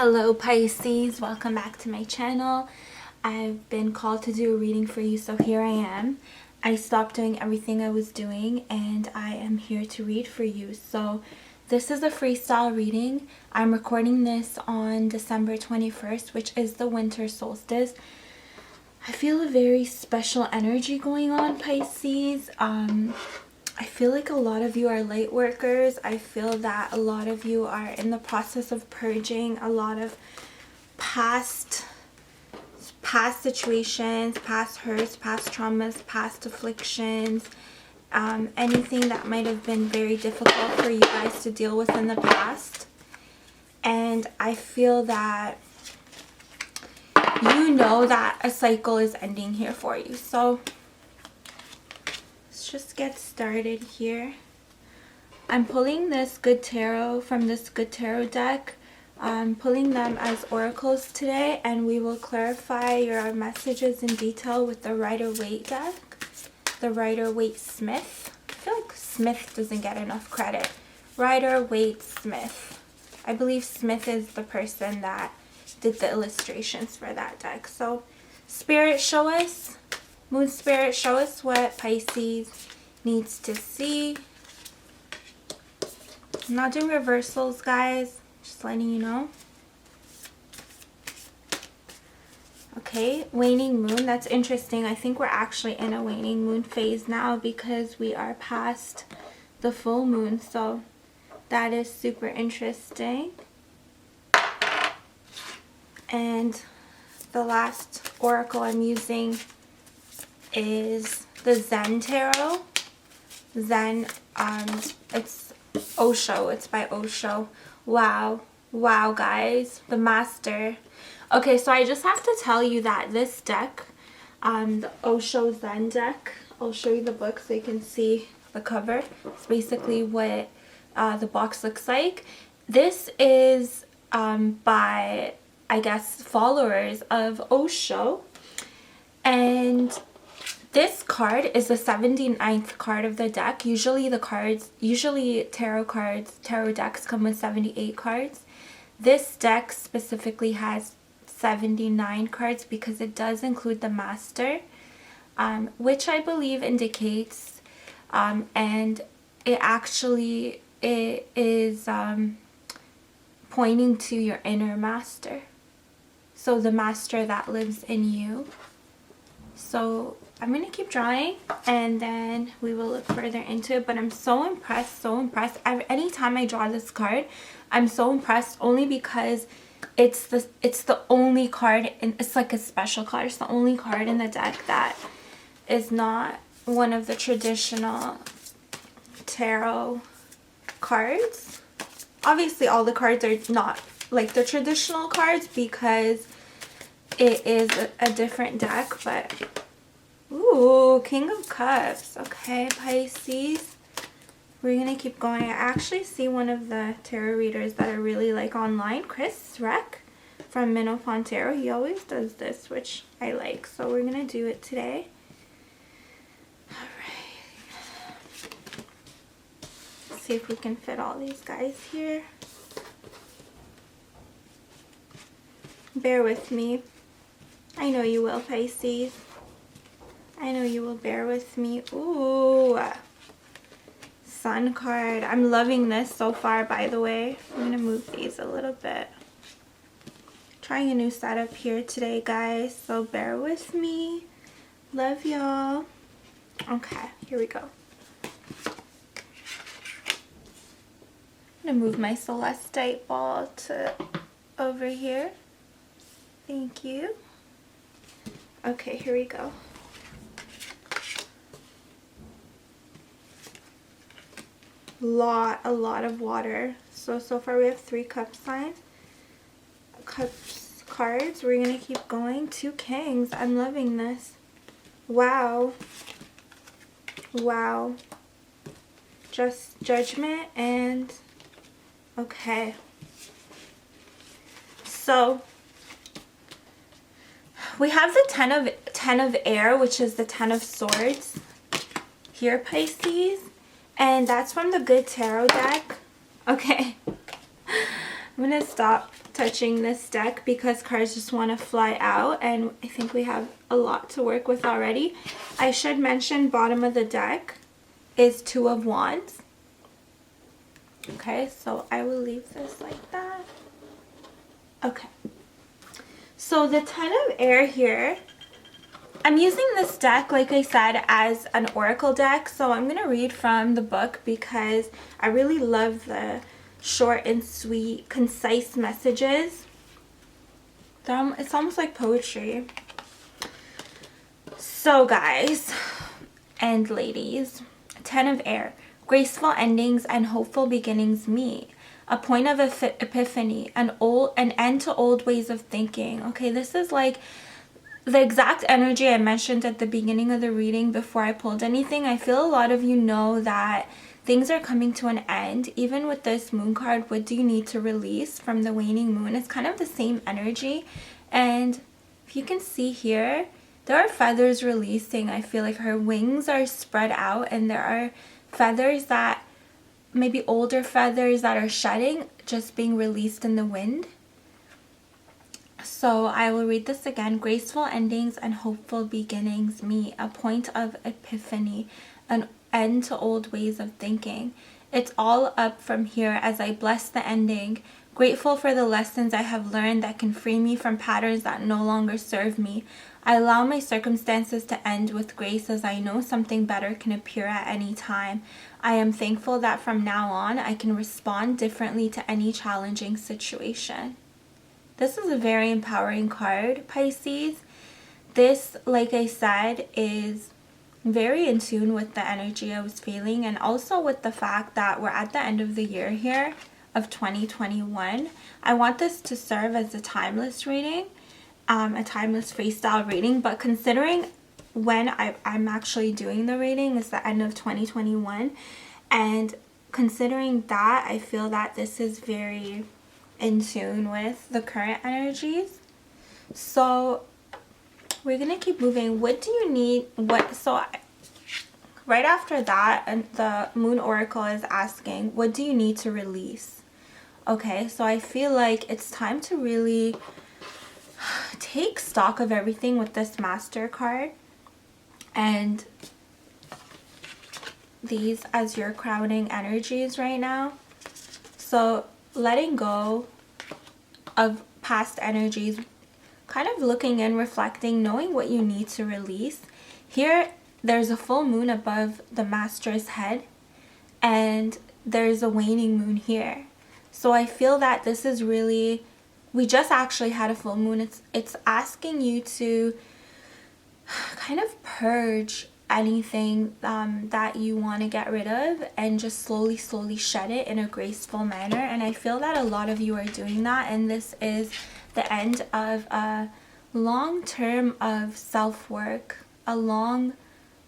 Hello Pisces, welcome back to my channel. I've been called to do a reading for you, so here I am. I stopped doing everything I was doing and I am here to read for you. So this is a freestyle reading. I'm recording this on December 21st, which is the winter solstice. I feel a very special energy going on, Pisces. I feel like a lot of you are light workers. I feel that a lot of you are in the process of purging a lot of past situations, past hurts, past traumas, past afflictions, anything that might have been very difficult for you guys to deal with in the past. And I feel that you know that a cycle is ending here for you. So just get started here. I'm pulling this Good Tarot from this Good Tarot deck. I'm pulling them as oracles today, and we will clarify your messages in detail with the Rider-Waite deck, the Rider-Waite-Smith. I feel like Smith doesn't get enough credit. Rider-Waite-Smith. I believe Smith is the person that did the illustrations for that deck. So Spirit, show us. Moon Spirit, show us what Pisces needs to see. I'm not doing reversals, guys. Just letting you know. Okay, waning moon. That's interesting. I think we're actually in a waning moon phase now because we are past the full moon. So that is super interesting. And the last oracle I'm using is the Zen Tarot. Zen, it's Osho. It's by Osho. Wow, guys, the master. Okay, so I just have to tell you that this deck, the Osho Zen deck, I'll show you the book so you can see the cover. It's basically what the box looks like. This is by, I guess, followers of Osho, and this card is the 79th card of the deck. Usually tarot decks come with 78 cards. This deck specifically has 79 cards because it does include the master, which I believe indicates, and it is pointing to your inner master. So the master that lives in you. So I'm going to keep drawing and then we will look further into it. But I'm so impressed, anytime I draw this card, I'm so impressed only because it's the only card, and it's like a special card. It's the only card in the deck that is not one of the traditional tarot cards. Obviously, all the cards are not like the traditional cards because it is a different deck, but ooh, King of Cups. Okay, Pisces. We're going to keep going. I actually see one of the tarot readers that I really like online, Chris Reck from Minnow Tarot. He always does this, which I like. So we're going to do it today. Alright. Let's see if we can fit all these guys here. Bear with me. I know you will, Pisces. I know you will bear with me. Ooh, Sun card. I'm loving this so far, by the way. I'm going to move these a little bit. Trying a new setup here today, guys, so bear with me. Love y'all. Okay, here we go. I'm going to move my celestite ball to over here. Thank you. Okay, here we go. A lot of water. So far we have 3 cup signs. Cups cards. We're going to keep going. 2 kings. I'm loving this. Wow. Just judgment and okay. So we have the 10 of air, which is the 10 of swords here, Pisces, and that's from the Good Tarot deck. Okay, I'm gonna stop touching this deck because cards just want to fly out, and I think we have a lot to work with already. I should mention bottom of the deck is Two of Wands. Okay, so I will leave this like that. Okay. So the Ten of Air here, I'm using this deck, like I said, as an oracle deck. So I'm going to read from the book because I really love the short and sweet, concise messages. It's almost like poetry. So guys and ladies, Ten of Air, graceful endings and hopeful beginnings meet. A point of epiphany, an end to old ways of thinking. Okay, this is like the exact energy I mentioned at the beginning of the reading before I pulled anything. I feel a lot of you know that things are coming to an end. Even with this moon card, what do you need to release from the waning moon? It's kind of the same energy. And if you can see here, there are feathers releasing. I feel like her wings are spread out and there are feathers that, maybe older feathers that are shedding, just being released in the wind. So I will read this again. Graceful endings and hopeful beginnings meet. A point of epiphany, an end to old ways of thinking. It's all up from here as I bless the ending. Grateful for the lessons I have learned that can free me from patterns that no longer serve me. I allow my circumstances to end with grace as I know something better can appear at any time. I am thankful that from now on I can respond differently to any challenging situation. This is a very empowering card, Pisces. This, like I said, is very in tune with the energy I was feeling, and also with the fact that we're at the end of the year here of 2021. I want this to serve as a timeless reading, a timeless freestyle reading, but considering when I'm actually doing the reading is the end of 2021, and considering that, I feel that this is very in tune with the current energies. So we're gonna keep moving. What do you need? Right after that, and the moon oracle is asking, what do you need to release? Okay, so I feel like it's time to really take stock of everything with this master card, and these as your crowning energies right now. So letting go of past energies, kind of looking in, reflecting, knowing what you need to release. Here there's a full moon above the master's head and there's a waning moon here. So I feel that this is really, we just actually had a full moon. It's asking you to kind of purge anything that you want to get rid of and just slowly shed it in a graceful manner. And I feel that a lot of you are doing that, and this is the end of a long term of self-work, an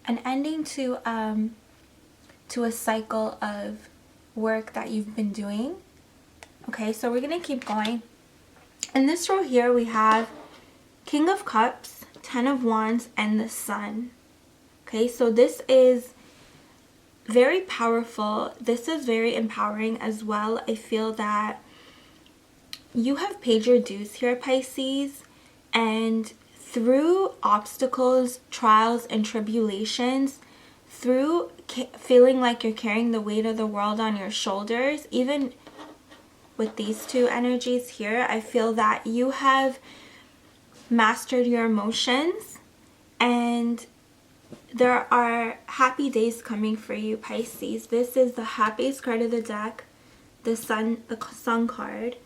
ending to a cycle of work that you've been doing. Okay, so we're gonna keep going. In this row here we have King of Cups, Ten of Wands, and the Sun. Okay, so this is very powerful. This is very empowering as well. I feel that you have paid your dues here, Pisces, and through obstacles, trials, and tribulations, through feeling like you're carrying the weight of the world on your shoulders, even with these two energies here, I feel that you have mastered your emotions, and there are happy days coming for you, Pisces. This is the happiest card of the deck, the sun card.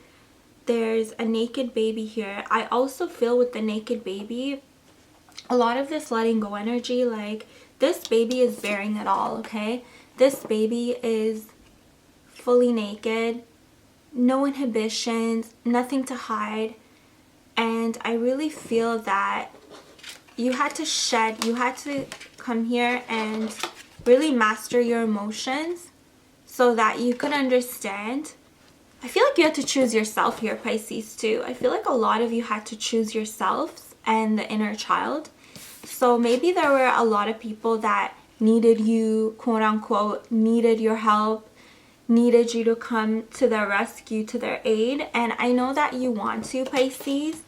There's a naked baby here. I also feel with the naked baby, a lot of this letting go energy, like this baby is bearing it all, okay? This baby is fully naked, no inhibitions, nothing to hide. And I really feel that you had to come here and really master your emotions so that you could understand. I feel like you had to choose yourself here, Pisces, too. I feel like a lot of you had to choose yourselves and the inner child. So maybe there were a lot of people that needed you, quote unquote, needed your help, needed you to come to their rescue, to their aid. And I know that you want to, Pisces.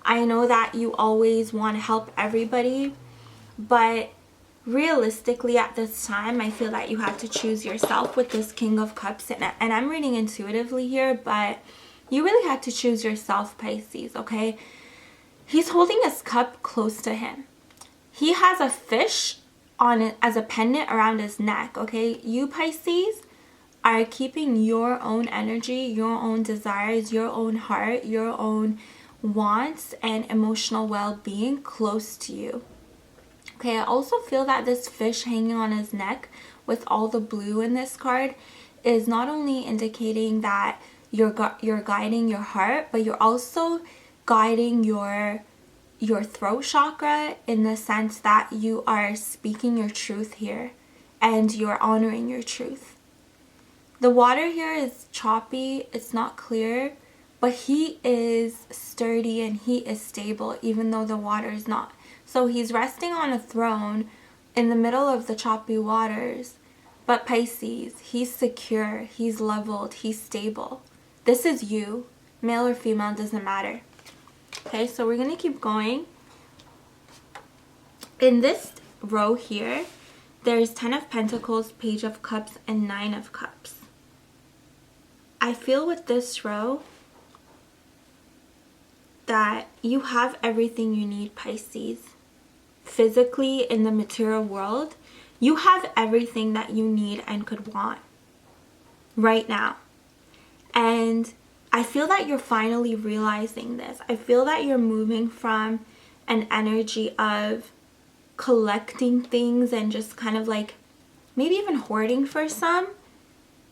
I know that you always want to help everybody, but realistically at this time, I feel that you have to choose yourself with this King of Cups. And I'm reading intuitively here, but you really had to choose yourself, Pisces, okay? He's holding his cup close to him. He has a fish on it as a pendant around his neck, okay? You, Pisces, are keeping your own energy, your own desires, your own heart, your own wants and emotional well-being close to you. Okay, I also feel that this fish hanging on his neck with all the blue in this card is not only indicating that you're guiding your heart, but you're also guiding your throat chakra, in the sense that you are speaking your truth here and you're honoring your truth. The water here is choppy, it's not clear, but he is sturdy and he is stable even though the water is not. So he's resting on a throne in the middle of the choppy waters. But Pisces, he's secure, he's leveled, he's stable. This is you. Male or female, doesn't matter. Okay, so we're going to keep going. In this row here, there's 10 of Pentacles, Page of Cups, and 9 of Cups. I feel with this row that you have everything you need, Pisces. Physically, in the material world, you have everything that you need and could want right now. And I feel that you're finally realizing this. I feel that you're moving from an energy of collecting things and just kind of like maybe even hoarding for some.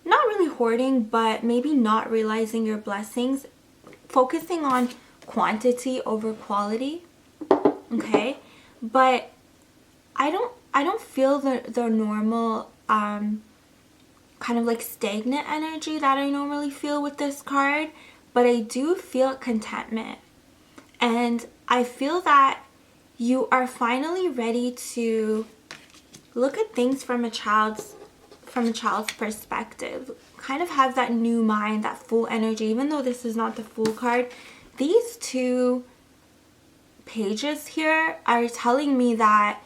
Not really hoarding, but maybe not realizing your blessings. Focusing on quantity over quality. Okay? But I don't feel the normal kind of like stagnant energy that I normally feel with this card, but I do feel contentment. And I feel that you are finally ready to look at things from a child's perspective. Kind of have that new mind, that full energy. Even though this is not the Fool card, these two pages here are telling me that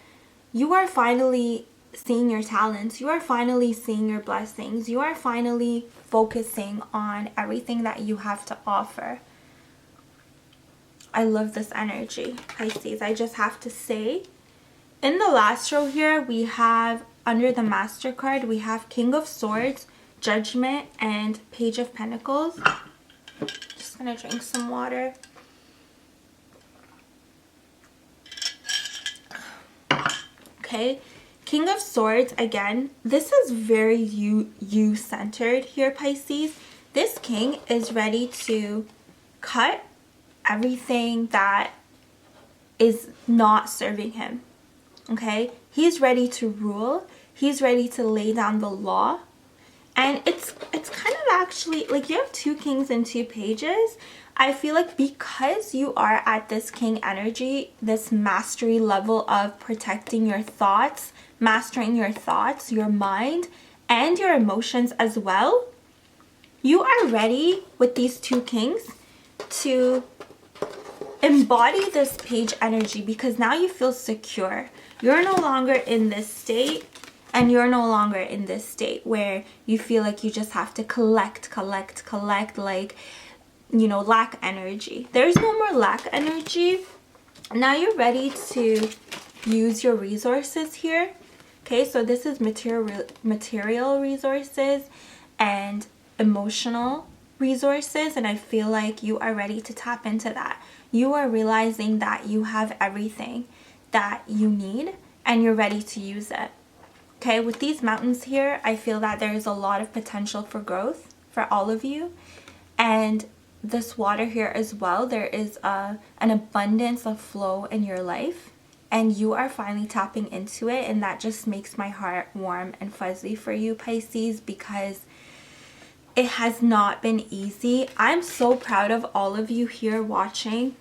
you are finally seeing your talents, you are finally seeing your blessings, you are finally focusing on everything that you have to offer. I love this energy, Pisces. I just have to say, in the last row here, we have, under the Master card, we have King of Swords, Judgment, and Page of Pentacles. Just gonna drink some water. Okay, King of Swords, again, this is very you-centered here, Pisces. This king is ready to cut everything that is not serving him. Okay, he's ready to rule. He's ready to lay down the law. And it's kind of actually like you have two kings and two pages. I feel like because you are at this king energy, this mastery level of protecting your thoughts, mastering your thoughts, your mind, and your emotions as well, you are ready with these two kings to embody this page energy, because now you feel secure. You're no longer in this state, and you're no longer in this state where you feel like you just have to collect, like, you know, lack energy. There's no more lack energy. Now you're ready to use your resources here. Okay, so this is material resources and emotional resources, and I feel like you are ready to tap into that. You are realizing that you have everything that you need and you're ready to use it. Okay, with these mountains here, I feel that there is a lot of potential for growth for all of you. And this water here as well, there is an abundance of flow in your life, and you are finally tapping into it, and that just makes my heart warm and fuzzy for you, Pisces, because it has not been easy. I'm so proud of all of you here watching.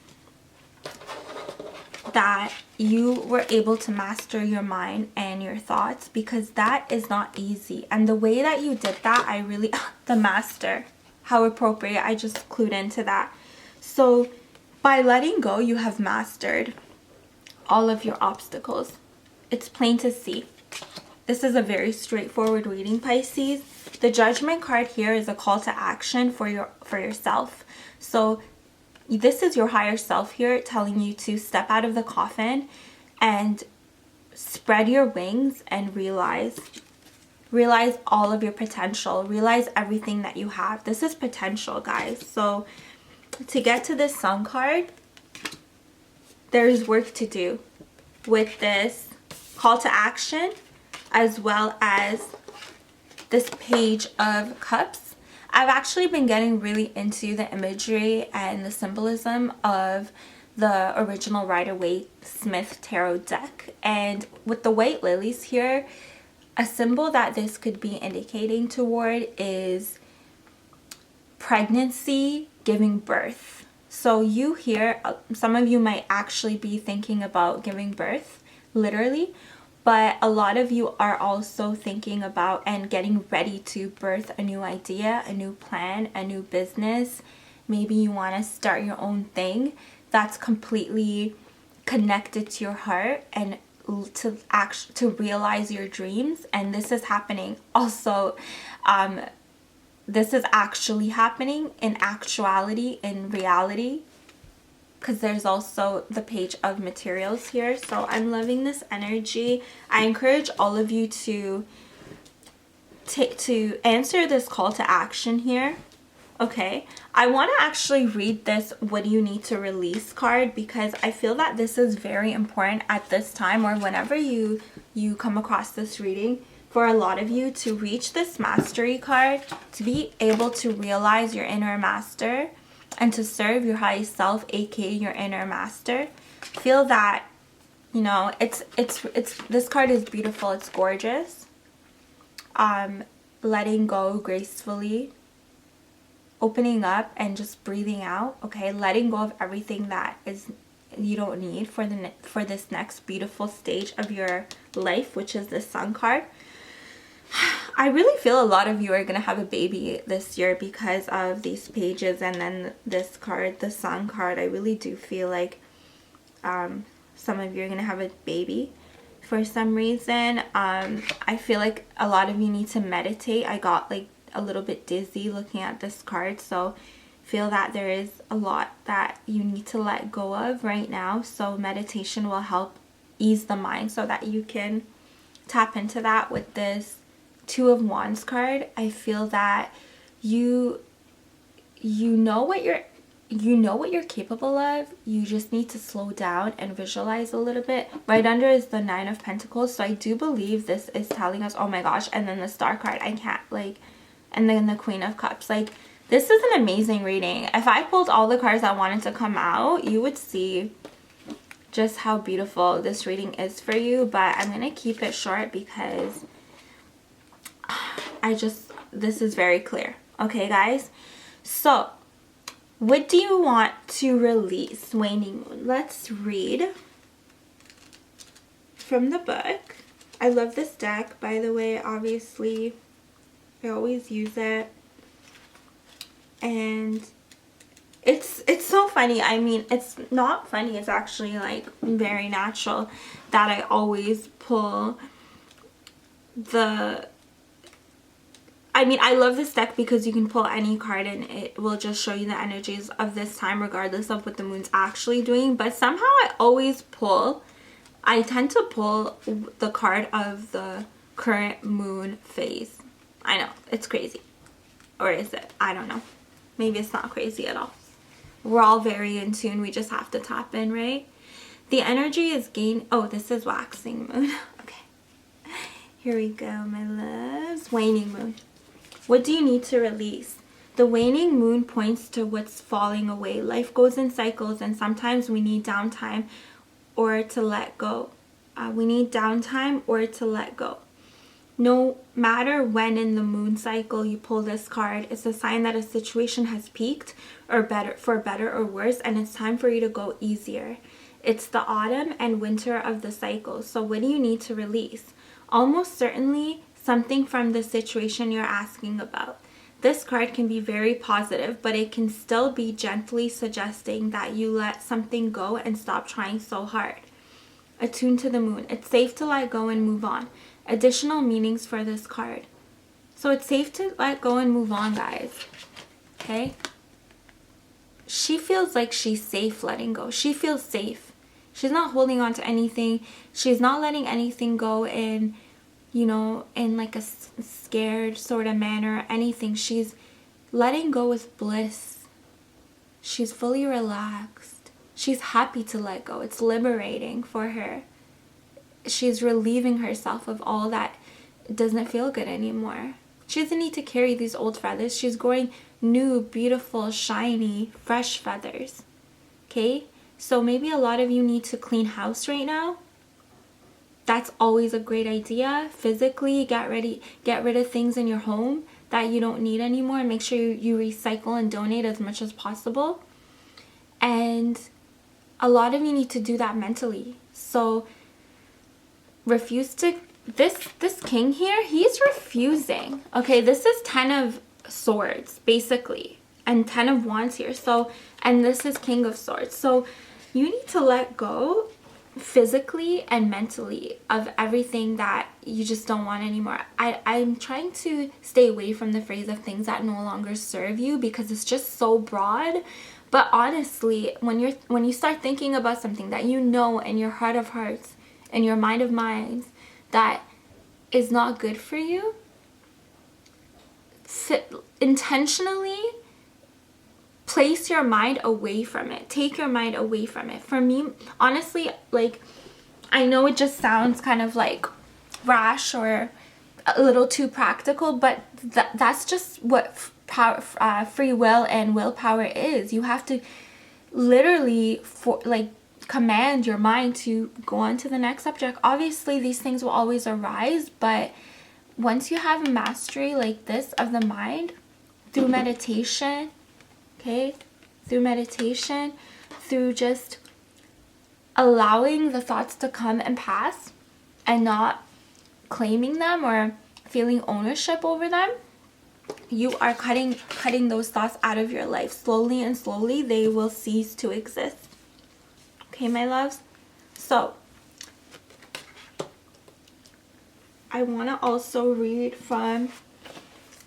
that you were able to master your mind and your thoughts, because that is not easy. And the way that you did that, I really, the master, how appropriate, I just clued into that. So by letting go, you have mastered all of your obstacles. It's plain to see. This is a very straightforward reading, Pisces. The Judgment card here is a call to action for yourself. So this is your higher self here telling you to step out of the coffin and spread your wings and realize all of your potential. Realize everything that you have. This is potential, guys. So to get to this Sun card, there's work to do with this call to action, as well as this Page of Cups. I've actually been getting really into the imagery and the symbolism of the original Rider-Waite-Smith tarot deck. And with the white lilies here, a symbol that this could be indicating toward is pregnancy, giving birth. So you here, some of you might actually be thinking about giving birth, literally. But a lot of you are also thinking about and getting ready to birth a new idea, a new plan, a new business. Maybe you want to start your own thing that's completely connected to your heart and to realize your dreams. And this is happening also. This is actually happening in actuality, in reality, because there's also the Page of Materials here. So I'm loving this energy. I encourage all of you to answer this call to action here. Okay, I want to actually read this "What do you need to release" card, because I feel that this is very important at this time, or whenever you come across this reading, for a lot of you to reach this Mastery card, to be able to realize your inner master and to serve your highest self, aka your inner master. Feel that, you know, it's this card is beautiful, it's gorgeous. Letting go gracefully, opening up and just breathing out. Okay, letting go of everything that is you don't need for this next beautiful stage of your life, which is the Sun card. I really feel a lot of you are going to have a baby this year because of these pages, and then this card, the Sun card. I really do feel like some of you are going to have a baby for some reason. I feel like a lot of you need to meditate. I got like a little bit dizzy looking at this card, so feel that there is a lot that you need to let go of right now. So meditation will help ease the mind so that you can tap into that. With this Two of Wands card, I feel that you know what you're capable of. You just need to slow down and visualize a little bit. Right under is the Nine of Pentacles, so I do believe this is telling us, oh my gosh, and then the Star card, I can't, like, and then the Queen of Cups. Like, this is an amazing reading. If I pulled all the cards that wanted to come out, you would see just how beautiful this reading is for you. But I'm gonna keep it short because this is very clear. Okay, guys? So, what do you want to release? Waning Moon. Let's read from the book. I love this deck, by the way. Obviously, I always use it. And it's so funny. I mean, it's not funny. It's actually, like, very natural that I always pull the... I mean, I love this deck because you can pull any card and it will just show you the energies of this time regardless of what the moon's actually doing. But somehow I tend to pull the card of the current moon phase. I know, it's crazy. Or is it? I don't know. Maybe it's not crazy at all. We're all very in tune. We just have to tap in, right? The energy is oh, this is waxing moon. Okay. Here we go, my loves. Waning moon. What do you need to release? The waning moon points to what's falling away. Life goes in cycles, and sometimes we need downtime or to let go. We need downtime or to let go. No matter when in the moon cycle you pull this card, it's a sign that a situation has peaked, or for better or worse, and it's time for you to go easier. It's the autumn and winter of the cycle. So what do you need to release? Almost certainly something from the situation you're asking about. This card can be very positive, but it can still be gently suggesting that you let something go and stop trying so hard. Attuned to the moon. It's safe to let go and move on. Additional meanings for this card. So it's safe to let go and move on, guys. Okay? She feels like she's safe letting go. She feels safe. She's not holding on to anything. She's not letting anything go in, you know, in like a scared sort of manner or anything. She's letting go with bliss. She's fully relaxed. She's happy to let go. It's liberating for her. She's relieving herself of all that doesn't feel good anymore. She doesn't need to carry these old feathers. She's growing new, beautiful, shiny, fresh feathers. Okay? So maybe a lot of you need to clean house right now. That's always a great idea. Physically, get rid of things in your home that you don't need anymore. Make sure you recycle and donate as much as possible. And a lot of you need to do that mentally. So refuse to... This king here, he's refusing. Okay, this is 10 of swords, basically. And 10 of wands here. So, and this is king of swords. So you need to let go physically and mentally of everything that you just don't want anymore. I'm trying to stay away from the phrase of things that no longer serve you because it's just so broad. But honestly, when you start thinking about something that you know in your heart of hearts and your mind of minds that is not good for you, intentionally place your mind away from it. Take your mind away from it. For me, honestly, like, I know it just sounds kind of like rash or a little too practical, but that's just what free will and willpower is. You have to literally command your mind to go on to the next subject. Obviously, these things will always arise, but once you have a mastery like this of the mind, through meditation, okay, through just allowing the thoughts to come and pass and not claiming them or feeling ownership over them, you are cutting those thoughts out of your life. Slowly and slowly, they will cease to exist. Okay, my loves? So, I want to also read from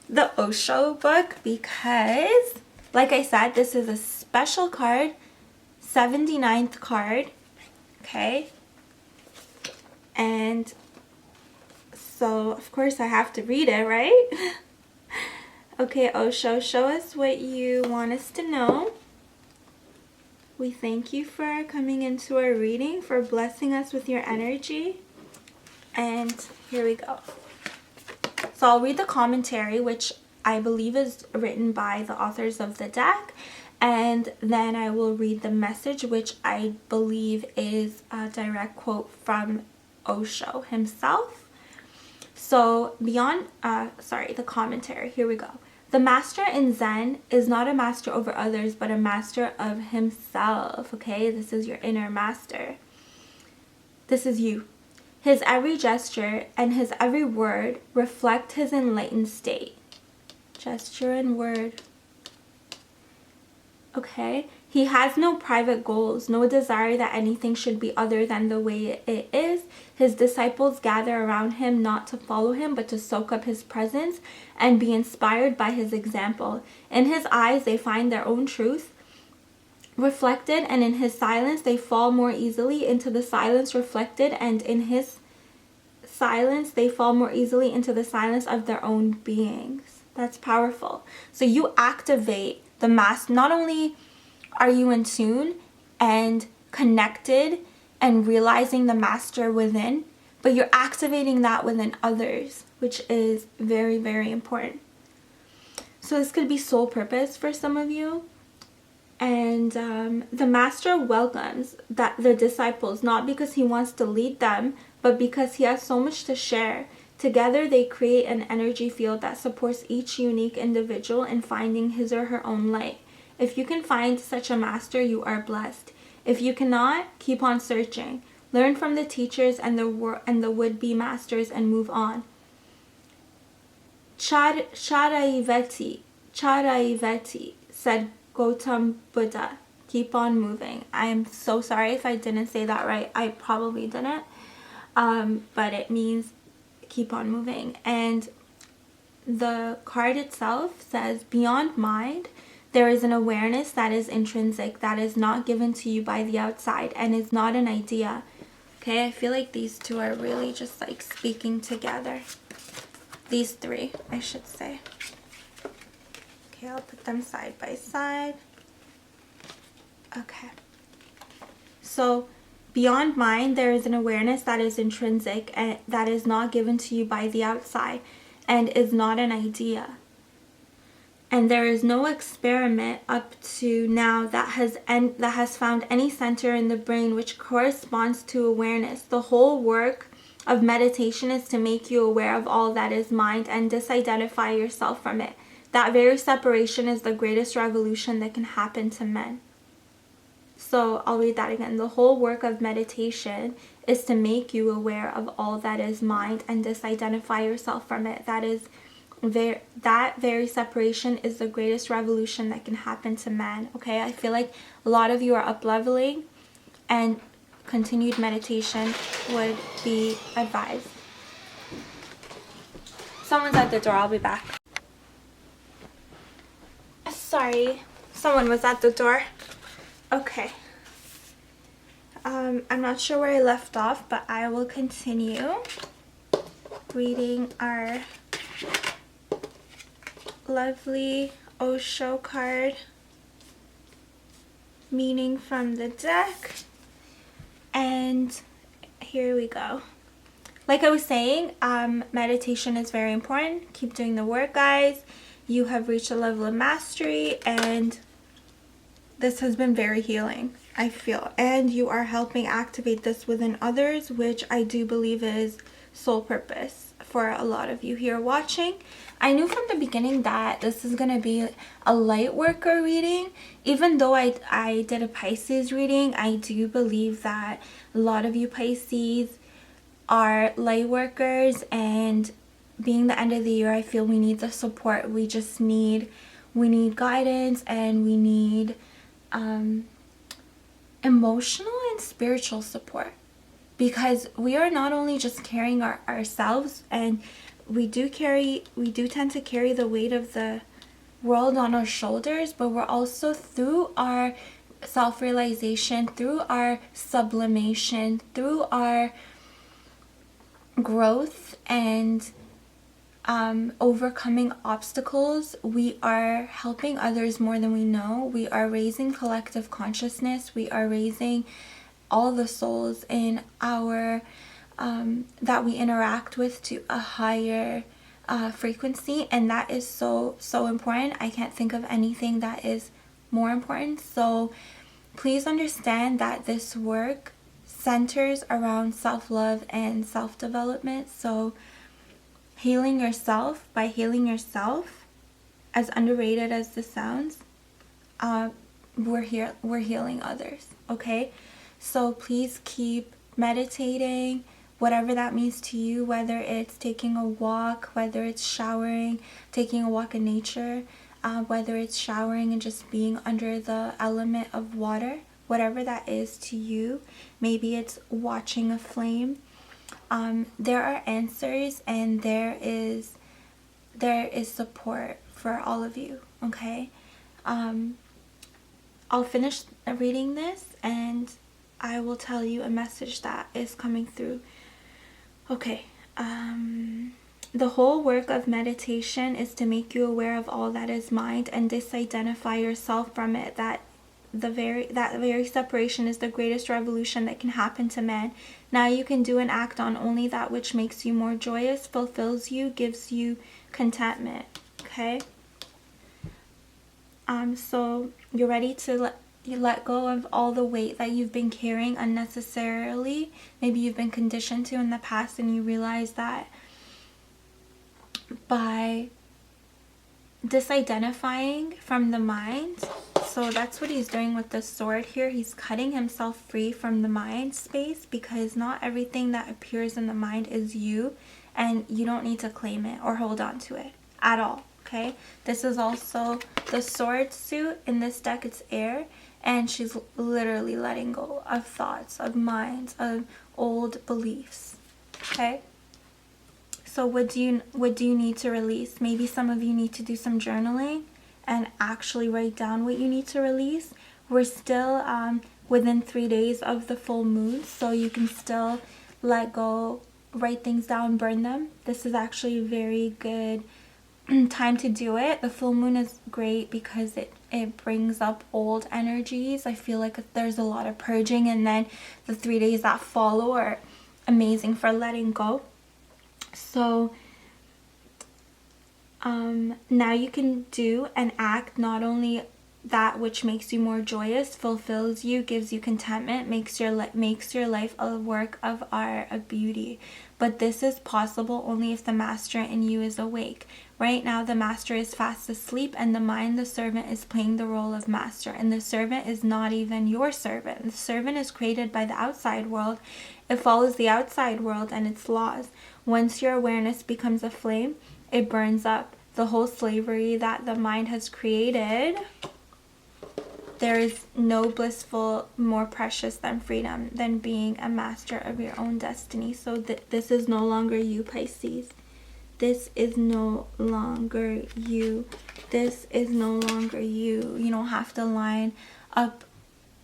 the Osho book because, like I said, this is a special card, 79th card, okay? And so, of course, I have to read it, right? Okay, Osho, show us what you want us to know. We thank you for coming into our reading, for blessing us with your energy. And here we go. So I'll read the commentary, which I believe is written by the authors of the deck. And then I will read the message, which I believe is a direct quote from Osho himself. So the commentary. Here we go. The master in Zen is not a master over others, but a master of himself. Okay, this is your inner master. This is you. His every gesture and his every word reflect his enlightened state. Gesture and word. Okay. He has no private goals, no desire that anything should be other than the way it is. His disciples gather around him not to follow him, but to soak up his presence and be inspired by his example. In his eyes, they find their own truth reflected, and in his silence, they fall more easily into the silence reflected, and in his silence, they fall more easily into the silence of their own beings. That's powerful. So you activate the master. Not only are you in tune and connected and realizing the master within, but you're activating that within others, which is very, very important. So this could be soul purpose for some of you. And the master welcomes the disciples, not because he wants to lead them, but because he has so much to share. Together they create an energy field that supports each unique individual in finding his or her own light. If you can find such a master, you are blessed. If you cannot, keep on searching. Learn from the teachers and the would-be masters and move on. Charaiveti, said Gautam Buddha. Keep on moving. I am so sorry if I didn't say that right. I probably didn't. But it means keep on moving. And the card itself says, beyond mind, there is an awareness that is intrinsic, that is not given to you by the outside and is not an idea. Okay, I feel like these two are really just like speaking together. These three, I should say. Okay, I'll put them side by side. Okay. So, beyond mind, there is an awareness that is intrinsic and that is not given to you by the outside and is not an idea. And there is no experiment up to now that has found any center in the brain which corresponds to awareness. The whole work of meditation is to make you aware of all that is mind and disidentify yourself from it. That very separation is the greatest revolution that can happen to men. So I'll read that again. The whole work of meditation is to make you aware of all that is mind and disidentify yourself from it. That very separation is the greatest revolution that can happen to man. Okay, I feel like a lot of you are up-leveling and continued meditation would be advised. Someone's at the door. I'll be back. Sorry, someone was at the door. Okay. I'm not sure where I left off, but I will continue reading our lovely Osho card, meaning from the deck. And here we go. Like I was saying, meditation is very important. Keep doing the work, guys. You have reached a level of mastery, and this has been very healing, I feel. And you are helping activate this within others, which I do believe is soul purpose for a lot of you here watching. I knew from the beginning that this is going to be a light worker reading. Even though I did a Pisces reading, I do believe that a lot of you Pisces are light workers, and being the end of the year, I feel we need the support. We need guidance, and we need emotional and spiritual support, because we are not only just carrying ourselves, and we do tend to carry the weight of the world on our shoulders, but we're also, through our self-realization, through our sublimation, through our growth and overcoming obstacles, we are helping others more than we know. We are raising collective consciousness. We are raising all the souls in our that we interact with to a higher frequency, and that is so important. I can't think of anything that is more important. So please understand that this work centers around self-love and self-development. So healing yourself, by healing yourself, as underrated as this sounds, we're healing others. Okay, so please keep meditating, whatever that means to you, whether it's taking a walk, whether it's showering, taking a walk in nature, whether it's showering and just being under the element of water, whatever that is to you. Maybe it's watching a flame. There are answers, and there is support for all of you. Okay, I'll finish reading this and I will tell you a message that is coming through. Okay, the whole work of meditation is to make you aware of all that is mind and disidentify yourself from it. That very separation is the greatest revolution that can happen to man. Now you can do and act on only that which makes you more joyous, fulfills you, gives you contentment. Okay, so you're ready to let go of all the weight that you've been carrying unnecessarily. Maybe you've been conditioned to in the past, and you realize that by disidentifying from the mind, So that's what he's doing with the sword here. He's cutting himself free from the mind space, because not everything that appears in the mind is you, and you don't need to claim it or hold on to it at all. Okay, this is also the sword suit. In this deck, it's air, and she's literally letting go of thoughts, of minds, of old beliefs. Okay, so what do you need to release? Maybe some of you need to do some journaling and actually write down what you need to release. We're still within 3 days of the full moon, so you can still let go, write things down, burn them. This is actually a very good time to do it. The full moon is great because it brings up old energies. I feel like there's a lot of purging, and then the 3 days that follow are amazing for letting go. So now you can do and act not only that which makes you more joyous, fulfills you, gives you contentment, makes your life a work of art, of beauty. But this is possible only if the master in you is awake. Right now, the master is fast asleep, and the mind, the servant, is playing the role of master. And the servant is not even your servant. The servant is created by the outside world. It follows the outside world and its laws. Once your awareness becomes a flame, it burns up. The whole slavery that the mind has created, there is no blissful, more precious than freedom, than being a master of your own destiny. So this is no longer you, Pisces. This is no longer you. This is no longer you. You don't have to line up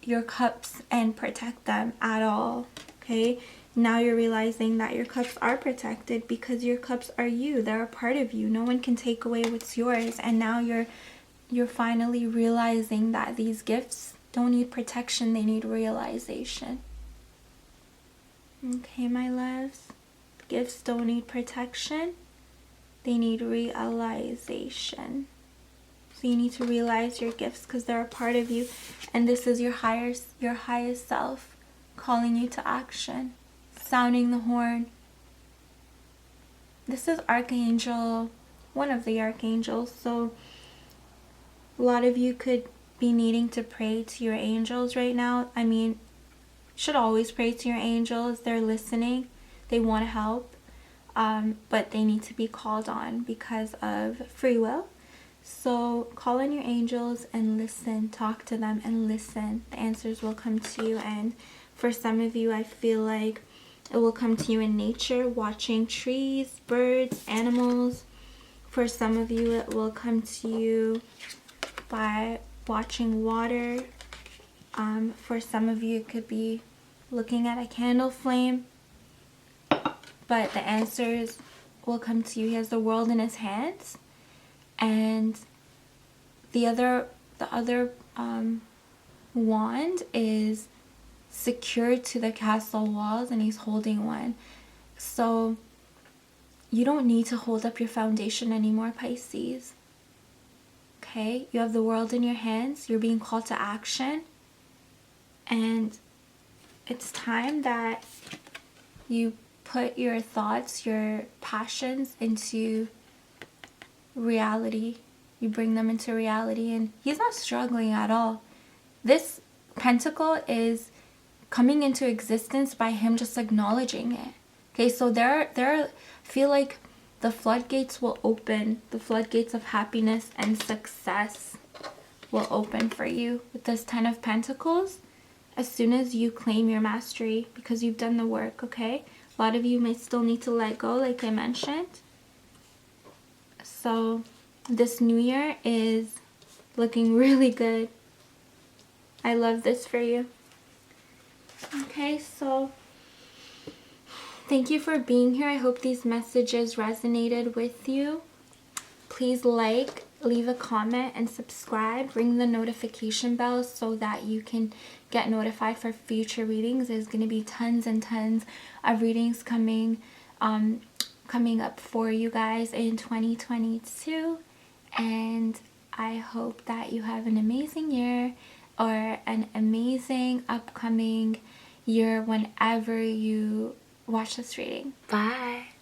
your cups and protect them at all. Okay? Now you're realizing that your cups are protected because your cups are you. They're a part of you. No one can take away what's yours. And now you're finally realizing that these gifts don't need protection. They need realization. Okay, my loves. Gifts don't need protection. They need realization. So you need to realize your gifts because they're a part of you. And this is your highest self calling you to action. Sounding the horn. This is Archangel, one of the archangels. So a lot of you could be needing to pray to your angels right now. I mean, should always pray to your angels. They're listening. They want to help. But they need to be called on because of free will. So call on your angels and listen. Talk to them and listen. The answers will come to you. And for some of you, I feel like it will come to you in nature, watching trees, birds, animals. For some of you, it will come to you by watching water. For some of you, it could be looking at a candle flame. But the answers will come to you. He has the world in his hands. And the other wand is secured to the castle walls, and he's holding one. So you don't need to hold up your foundation anymore, Pisces. Okay? You have the world in your hands. You're being called to action. And it's time that you put your thoughts, your passions into reality. You bring them into reality, and he's not struggling at all. This pentacle is coming into existence by him just acknowledging it. Okay, so there feel like the floodgates will open. The floodgates of happiness and success will open for you with this 10 of Pentacles as soon as you claim your mastery, because you've done the work. Okay, a lot of you may still need to let go, like I mentioned. So this new year is looking really good. I love this for you. Okay, so thank you for being here. I hope these messages resonated with you. Please like, leave a comment, and subscribe. Ring the notification bell so that you can get notified for future readings. There's going to be tons and tons of readings coming up for you guys in 2022. And I hope that you have an amazing year, or an amazing upcoming year whenever you watch this reading. Bye.